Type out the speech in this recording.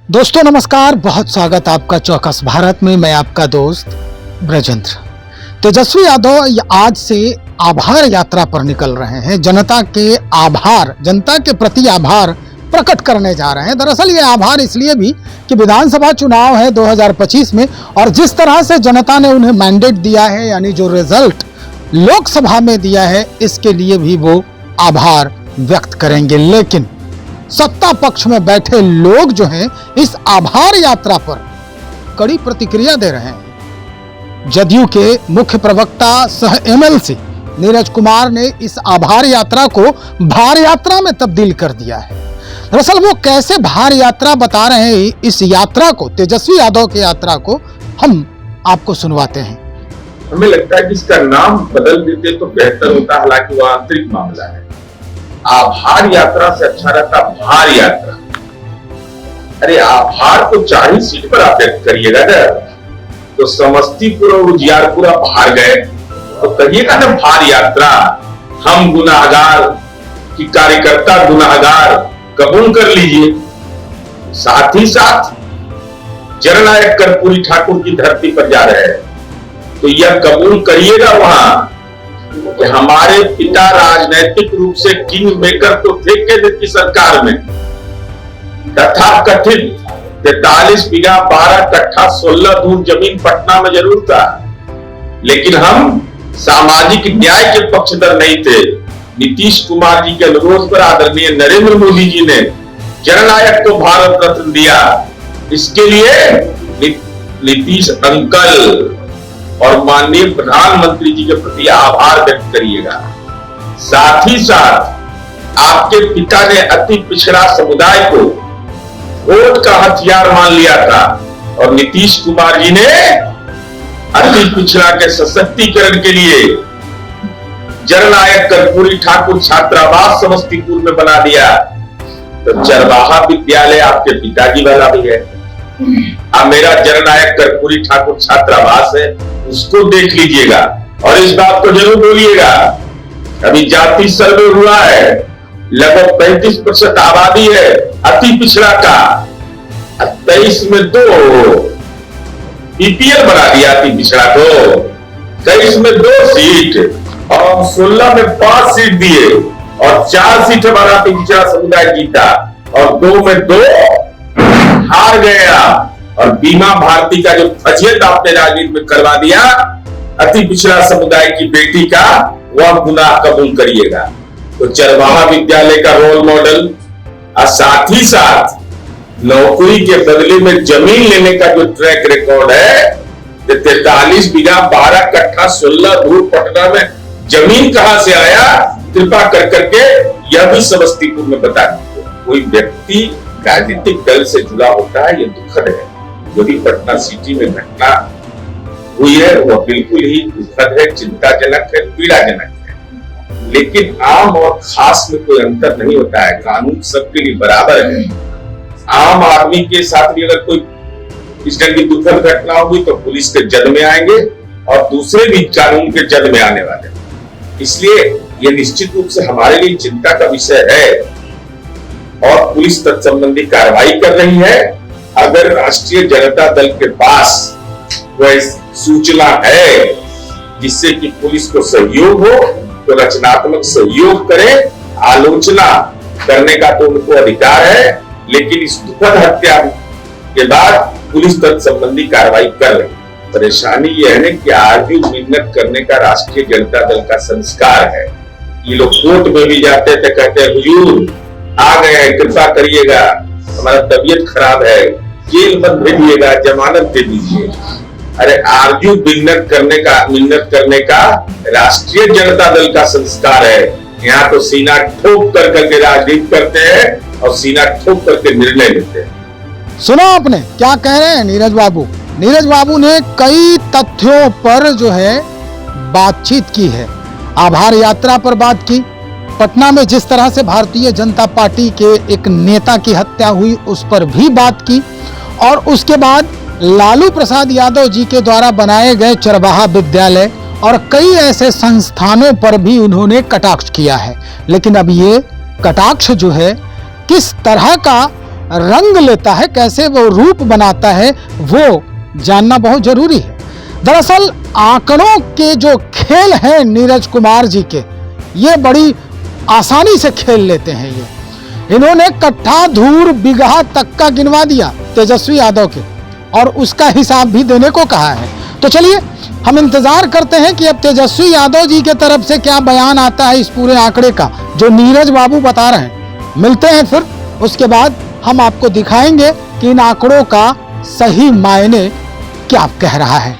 दोस्तों नमस्कार, बहुत स्वागत आपका चौकस भारत में। मैं आपका दोस्त ब्रजेंद्र। तेजस्वी यादव आज से आभार यात्रा पर निकल रहे हैं। जनता के प्रति आभार प्रकट करने जा रहे हैं। दरअसल ये आभार इसलिए भी कि विधानसभा चुनाव है 2025 में, और जिस तरह से जनता ने उन्हें मैंडेट दिया है, यानी जो रिजल्ट लोकसभा में दिया है, इसके लिए भी वो आभार व्यक्त करेंगे। लेकिन सत्ता पक्ष में बैठे लोग जो हैं इस आभार यात्रा पर कड़ी प्रतिक्रिया दे रहे हैं। जदयू के मुख्य प्रवक्ता सह एमएलसी नीरज कुमार ने इस आभार यात्रा को भार यात्रा में तब्दील कर दिया है। दरअसल वो कैसे भार यात्रा बता रहे हैं इस यात्रा को, तेजस्वी यादव की यात्रा को, हम आपको सुनवाते हैं। हमें लगता है कि इसका नाम बदल देते तो बेहतर होता, हालांकि वो आंतरिक मामला है। आभार यात्रा से अच्छा रहता भार यात्रा। अरे आभार को 40 सीट पर आप व्यक्त करिएगा ना, तो समस्तीपुर और उजियारपुर आप हार गए तो कहिएगा ना भार यात्रा। हम गुनाहगार की कार्यकर्ता गुनाहगार कबूल कर लीजिए। साथ ही साथ जननायक कर्पूरी ठाकुर की धरती पर जा रहे हैं तो यह कबूल करिएगा वहां कि हमारे पिता राजनैतिक रूप से किंग मेकर तो थे केंद्र की सरकार में। तथा कथित 43 बीघा 12 कट्ठा 16 दूर जमीन पटना में जरूर था, लेकिन हम सामाजिक न्याय के पक्षधर नहीं थे। नीतीश कुमार जी के अनुरोध पर आदरणीय नरेंद्र मोदी जी ने जननायक को भारत रत्न दिया। इसके लिए नीतीश अंकल और माननीय प्रधानमंत्री जी के प्रति आभार व्यक्त करिएगा। साथ ही साथ आपके पिता ने अति पिछड़ा समुदाय को वोट का हथियार मान लिया था, और नीतीश कुमार जी ने अति पिछड़ा के सशक्तिकरण के लिए जननायक कर्पूरी ठाकुर छात्रावास समस्तीपुर में बना दिया। तो चरवाहा विद्यालय आपके पिताजी वाला भी है। अब मेरा जननायक कर्पूरी ठाकुर छात्रावास है, उसको देख लीजिएगा और इस बात को जरूर बोलिएगा। अभी जाति सर्वे हुआ है, लगभग 35% आबादी है अति पिछड़ा का। 23 में 2 बीपीएल बना दिया अति पिछड़ा को, 23 में 2 सीट और 16 में 5 सीट दिए, और 4 सीट हमारा अति पिछड़ा समुदाय जीता और 2 में 2 हार गया। और बीमा भारती का जो फजीयत आपने राजनीति में करवा दिया अति पिछड़ा समुदाय की बेटी का, वह गुनाह कबूल करिएगा। तो चरवाहा विद्यालय का रोल मॉडल और साथ ही साथ नौकरी के बदले में जमीन लेने का जो ट्रैक रिकॉर्ड है, 43 बीघा 12 कट्ठा 16 दूर पटना में जमीन कहां से आया, कृपा कर करके यह भी समस्तीपुर में बता दीजिए। कोई व्यक्ति राजनीतिक दल से जुड़ा होता है, यह दुखद है। जो भी पटना सिटी में घटना हुई है वह बिल्कुल ही दुखद है, चिंताजनक है, पीड़ाजनक है। लेकिन आम और खास में कोई अंतर नहीं होता है। कानून सबके लिए बराबर है। आम आदमी के साथ भी अगर कोई इस तरह की दुखद घटना होगी तो पुलिस के जद में आएंगे और दूसरे भी कानून के जद में आने वाले। इसलिए यह निश्चित रूप से हमारे लिए चिंता का विषय है और पुलिस तत्संबंधी कार्रवाई कर रही है। अगर राष्ट्रीय जनता दल के पास वह सूचना है जिससे कि पुलिस को सहयोग हो तो रचनात्मक सहयोग करें। आलोचना करने का तो उनको अधिकार है, लेकिन इस दुखद हत्या के बाद पुलिस तत्संबंधी कार्रवाई कर रही है। परेशानी यह है कि आर्ग्यू मिन्नत करने का राष्ट्रीय जनता दल का संस्कार है। ये लोग कोर्ट में भी जाते थे, कहते हैं हुजूर आ गए हैं, कृपा करिएगा, हमारा तबीयत खराब है, जेल मत भेजिएगा, जमानत दे दीजिए। अरे आर्ग्यू मिन्नत करने का राष्ट्रीय जनता दल का संस्कार है। यहाँ तो सीना ठोक कर करके राजनीति करते हैं और सीना ठोक करके निर्णय लेते हैं। सुना आपने क्या कह रहे हैं नीरज बाबू? नीरज बाबू ने कई तथ्यों पर जो है बातचीत की है। आभार यात्रा पर बात की, पटना में जिस तरह से भारतीय जनता पार्टी के एक नेता की हत्या हुई उस पर भी बात की, और उसके बाद लालू प्रसाद यादव जी के द्वारा बनाए गए चरवाहा विद्यालय और कई ऐसे संस्थानों पर भी उन्होंने कटाक्ष किया है। लेकिन अब ये कटाक्ष जो है किस तरह का रंग लेता है, कैसे वो रूप बनाता है, वो जानना बहुत जरूरी है। दरअसल आंकड़ों के जो खेल हैं नीरज कुमार जी के, ये बड़ी आसानी से खेल लेते हैं। इन्होंने कट्ठा, धूर, बिगहा तक का गिनवा दिया तेजस्वी यादव के, और उसका हिसाब भी देने को कहा है। तो चलिए हम इंतजार करते हैं कि अब तेजस्वी यादव जी के तरफ से क्या बयान आता है इस पूरे आंकड़े का जो नीरज बाबू बता रहे हैं। मिलते हैं फिर, उसके बाद हम आपको दिखाएंगे कि इन आंकड़ों का सही मायने क्या कह रहा है।